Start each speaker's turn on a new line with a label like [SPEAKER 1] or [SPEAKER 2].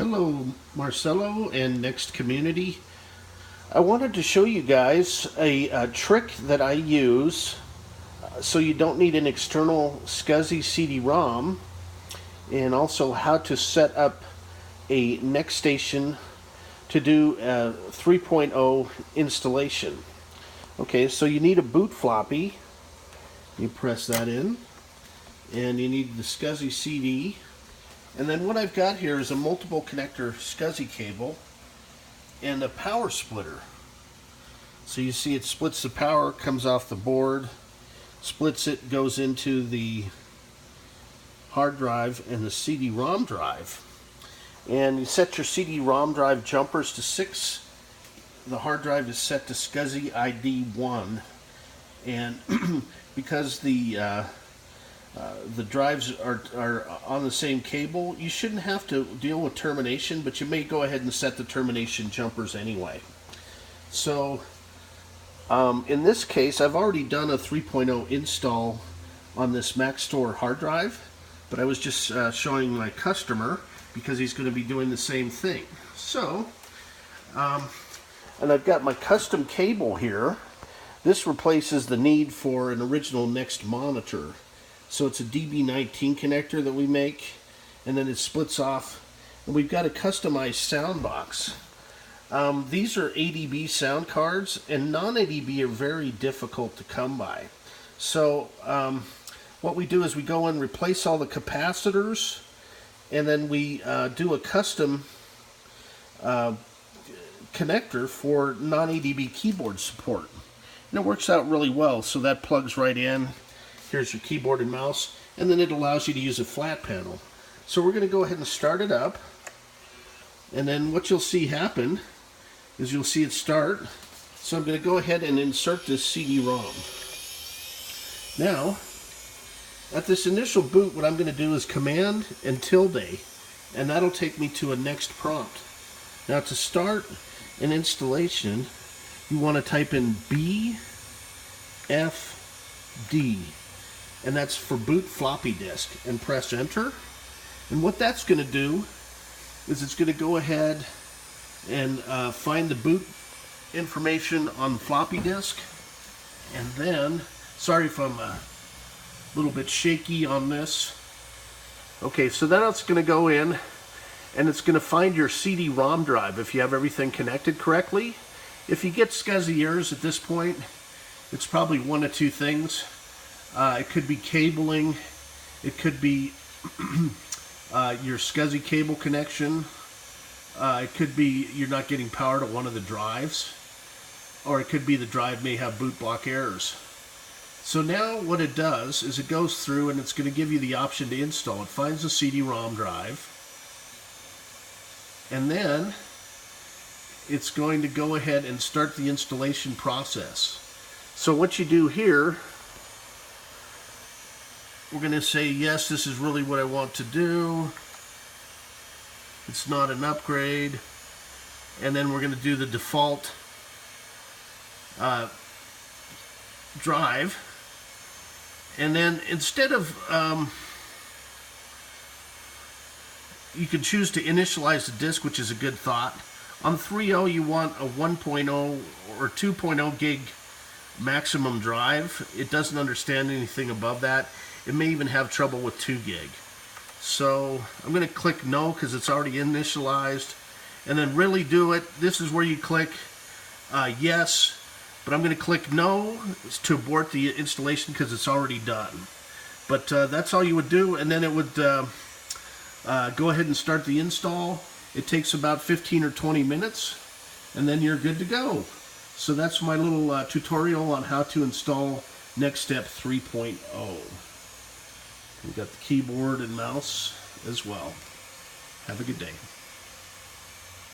[SPEAKER 1] Hello, Marcelo and Next community. I wanted to show you guys a trick that I use so you don't need an external SCSI cd-rom, and also how to set up a NeXTStation to do a 3.0 installation. Okay, so you need a boot floppy. You press that in, and you need the SCSI CD. And then what I've got here is a multiple connector SCSI cable and a power splitter. So you see it splits the power, comes off the board, splits it, goes into the hard drive and the CD-ROM drive. And you set your CD-ROM drive jumpers to 6. The hard drive is set to SCSI ID 1. And because the drives are on the same cable, you shouldn't have to deal with termination, but you may go ahead and set the termination jumpers anyway. So in this case, I've already done a 3.0 install on this MaxStore hard drive, but I was just showing my customer because he's going to be doing the same thing. So, and I've got my custom cable here. This replaces the need for an original Next monitor. So it's a DB19 connector that we make, and then it splits off, and we've got a customized sound box. These are ADB sound cards, and non-ADB are very difficult to come by. So what we do is we go and replace all the capacitors, and then we do a custom connector for non-ADB keyboard support. And it works out really well, so that plugs right in. Here's your keyboard and mouse, and then it allows you to use a flat panel. So we're going to go ahead and start it up, and then what you'll see happen is you'll see it start. So I'm going to go ahead and insert this CD-ROM. Now, at this initial boot, what I'm going to do is Command and tilde, and that'll take me to a next prompt. Now to start an installation, you want to type in BFD. And that's for boot floppy disk, and press enter. And what that's going to do is it's going to go ahead and find the boot information on the floppy disk, and then, sorry if I'm a little bit shaky on this. Okay, so then it's going to go in and it's going to find your CD-ROM drive if you have everything connected correctly. If you get SCSI errors at this point, it's probably one of two things. It could be cabling, it could be your SCSI cable connection, it could be you're not getting power to one of the drives, or it could be the drive may have boot block errors. So now what it does is it goes through and it's going to give you the option to install. It finds the CD-ROM drive, and then it's going to go ahead and start the installation process. So what you do here, we're going to say, yes, this is really what I want to do. It's not an upgrade. And then we're going to do the default drive. And then instead of, you can choose to initialize the disk, which is a good thought. On 3.0, you want a 1.0 or 2.0 gig maximum drive. It doesn't understand anything above that. It may even have trouble with 2 gig. So I'm going to click no because it's already initialized, and then really do it. This is where you click yes, but I'm going to click no to abort the installation because it's already done. But that's all you would do, and then it would go ahead and start the install. It takes about 15 or 20 minutes, and then you're good to go. So that's my little tutorial on how to install NeXTStep 3.0. We've got the keyboard and mouse as well. Have a good day.